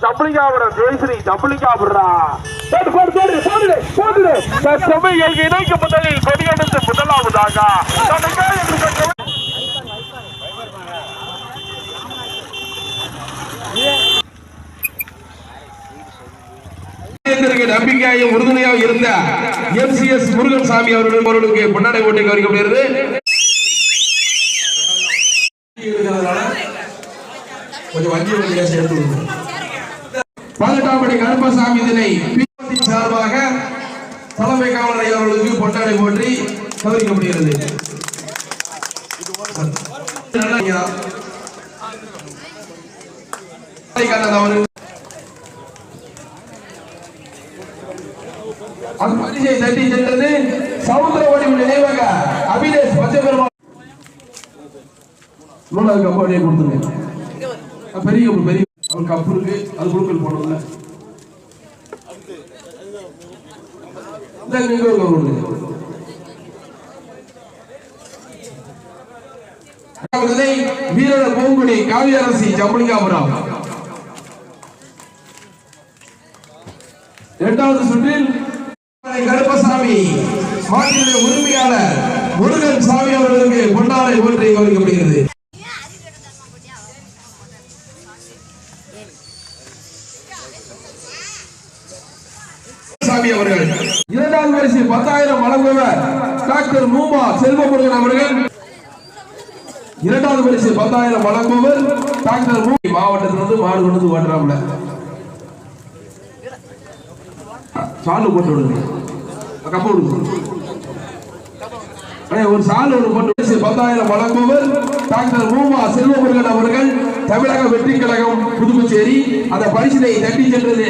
தம்பளிக்காபுரம் ஜெயஸ்ரீ தம்பளிக்காபுரா இணைக்கு முதலில் கொடியெடுத்து முதலாவதாக நம்பிக்கையும் உறுதுணையாக இருந்த MCS முருகன் சாமி அவர்களுக்கு பொன்னாடை ஓட்டை கவனிக்கப்படுகிறது. பதினெட்டாம்படி கருப்பசாமி இதனை சார்பாக தலைமை காவலர் அவர்களுக்கு பொன்னாடை போற்றி கவனிக்கப்படுகிறது. பரிசை தட்டி சென்றது சமுத்திரவடி நினைவாக அபிலேஷ் பச்சைபெருமாள் கப்பாடியை கொடுத்துருங்க. பெரிய பெரிய அவர் கப்பு இருக்கு, அது குழுக்கள் போடல. வீரர பூங்குடி காவியரசி ஜம்பளிகாபுரம் இரண்டாவது சுற்றில் கருப்பசாமி மாநில உரிமையாளர் முருகன் சாமி அவர்களுக்கு பொன்னாடை போற்றி கவனிக்கப்படுகிறது. அவர்கள் இரண்டாவது பரிசு 10,000 வழங்குவர் டாக்டர் மூமா செல்வமுருகன் அவர்கள். இரண்டாவது பரிசு 10,000 வழங்குவர் டாக்டர் மூமா. மாவட்டத்திலிருந்து மாடு கொண்டு ஓட்டுறாப்ல சாலு போட்டு விடுங்க, கப்ப விடுங்க. ஒரு சால் ஒரு போட்டு 10,000 வழங்குவர் டாக்டர் மூமா செல்வமுருகன் அவர்கள், தமிழக வெற்றி கழகம் புதுச்சேரி. அந்த பரிசினை தட்டி சென்றது